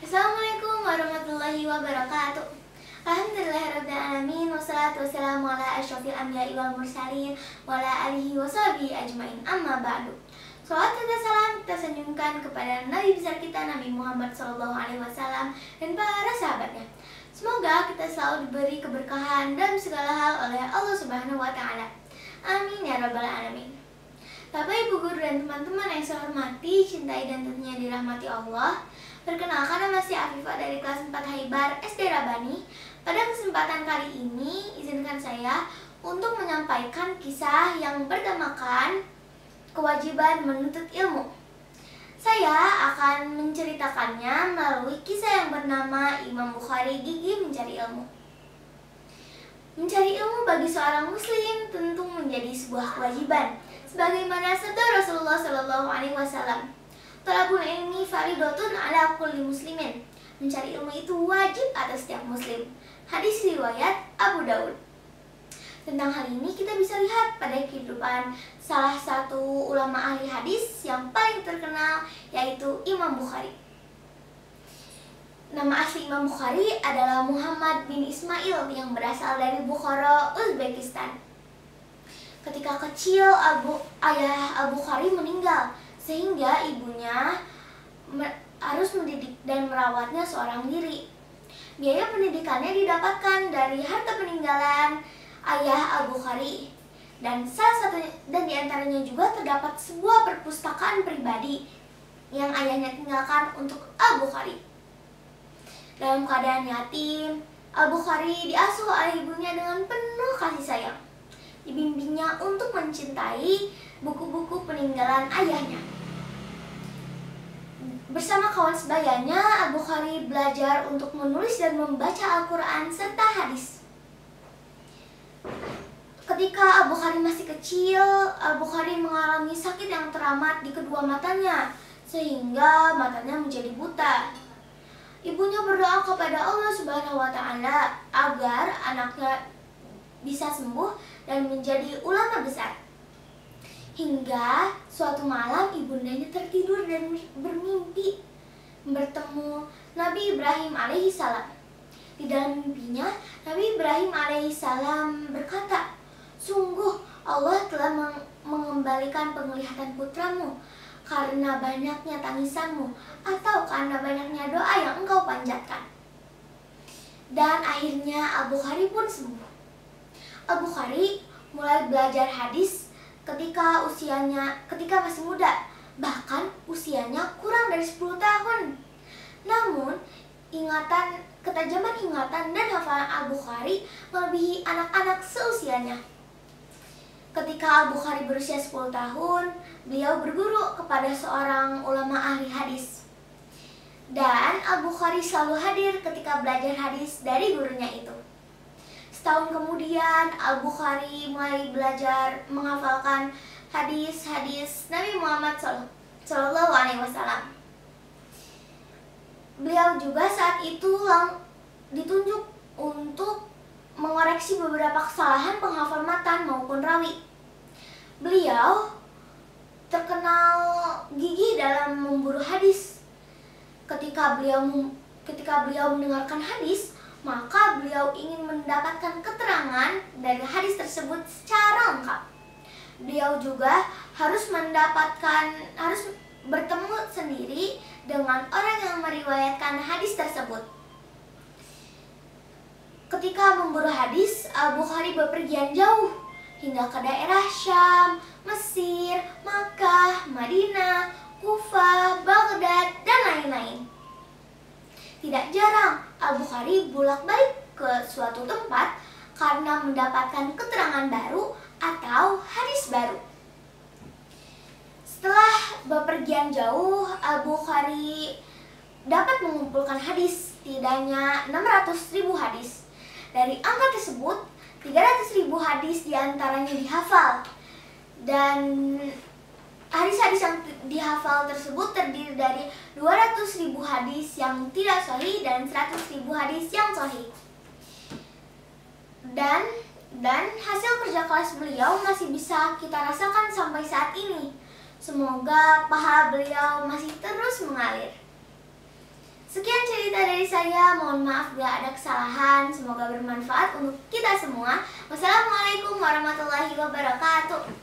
Assalamualaikum warahmatullahi wabarakatuh. Alhamdulillahirrabbilalamin. Wassalatu wassalamu ala asyrafil anbiya'i wal mursalin wa ala alihi wa sahbihi ajmain, amma ba'du. Salawat dan salam kita sanjungkan kepada Nabi besar kita Nabi Muhammad SAW dan para sahabatnya. Semoga kita selalu diberi keberkahan dalam segala hal oleh Allah Subhanahu wa Ta'ala. Amin ya rabbal alamin. Bapak, Ibu guru dan teman-teman yang saya hormati, cintai dan tentunya dirahmati Allah. Perkenalkan, nama saya Afifah dari kelas 4 Haibar SD Rabani. Pada kesempatan kali ini, izinkan saya untuk menyampaikan kisah yang bertemakan kewajiban menuntut ilmu. Saya akan menceritakannya melalui kisah yang bernama Imam Bukhari Gigih Mencari Ilmu. Mencari ilmu bagi seorang muslim tentu menjadi sebuah kewajiban, sebagaimana sabda Rasulullah SAW. Talabul ilmi faridatun ala kulli muslimin. Mencari ilmu itu wajib atas setiap muslim. Hadis riwayat Abu Daud. Tentang hal ini kita bisa lihat pada kehidupan salah satu ulama ahli hadis yang paling terkenal, yaitu Imam Bukhari. Nama asli Imam Bukhari adalah Muhammad bin Ismail yang berasal dari Bukhara, Uzbekistan. Ketika kecil, ayah Al-Bukhari meninggal, sehingga ibunya harus mendidik dan merawatnya seorang diri. Biaya pendidikannya didapatkan dari harta peninggalan ayah Al-Bukhari, dan diantaranya juga terdapat sebuah perpustakaan pribadi yang ayahnya tinggalkan untuk Al-Bukhari. Dalam keadaan yatim, Al-Bukhari diasuh oleh ibunya dengan penuh kasih sayang. Dibimbingnya untuk mencintai buku-buku peninggalan ayahnya. Bersama kawan sebayanya, Al-Bukhari belajar untuk menulis dan membaca Al-Quran serta hadis. Ketika Al-Bukhari masih kecil, Al-Bukhari mengalami sakit yang teramat di kedua matanya, sehingga matanya menjadi buta. Ibunya berdoa kepada Allah Subhanahu wa Ta'ala agar anaknya bisa sembuh dan menjadi ulama besar. Hingga suatu malam ibundanya tertidur dan bermimpi bertemu Nabi Ibrahim alaihissalam. Di dalam mimpinya, Nabi Ibrahim alaihissalam berkata, "Sungguh Allah telah mengembalikan penglihatan putramu karena banyaknya tangisanmu atau karena banyaknya doa yang engkau panjatkan." Dan akhirnya Al-Bukhari pun sembuh. Al-Bukhari mulai belajar hadis ketika masih muda, bahkan usianya kurang dari 10 tahun. Namun, ketajaman ingatan dan hafalan Al-Bukhari melebihi anak-anak seusianya. Ketika Al-Bukhari berusia 10 tahun, beliau berguru kepada seorang ulama ahli hadis. Dan Al-Bukhari selalu hadir ketika belajar hadis dari gurunya itu. Setahun kemudian, Al-Bukhari mulai belajar menghafalkan hadis-hadis Nabi Muhammad SAW. Beliau juga saat itu ditunjuk untuk mengoreksi beberapa kesalahan penghafal matan maupun rawi. Beliau terkenal gigih dalam memburu hadis. Ketika beliau mendengarkan hadis, maka beliau ingin mendapatkan keterangan dari hadis tersebut secara lengkap. Beliau juga harus bertemu sendiri dengan orang yang meriwayatkan hadis tersebut. Ketika memburu hadis, Al-Bukhari bepergian jauh hingga ke daerah Syam, Mesir, Makkah, Madinah, Kufah, Baghdad, dan lain-lain. Tidak jarang Al-Bukhari bolak-balik ke suatu tempat karena mendapatkan keterangan baru atau hadis baru. Setelah bepergian jauh, Al-Bukhari dapat mengumpulkan hadis, setidaknya 600.000 hadis. Dari angka tersebut, 300.000 hadis diantaranya dihafal. Dan hadis-hadis yang dihafal tersebut terdiri dari 200.000 hadis yang tidak sahih dan 100.000 hadis yang sahih. Dan hasil kerja keras beliau masih bisa kita rasakan sampai saat ini. Semoga pahala beliau masih terus mengalir. Sekian cerita dari saya, mohon maaf bila ada kesalahan. Semoga bermanfaat untuk kita semua. Wassalamualaikum warahmatullahi wabarakatuh.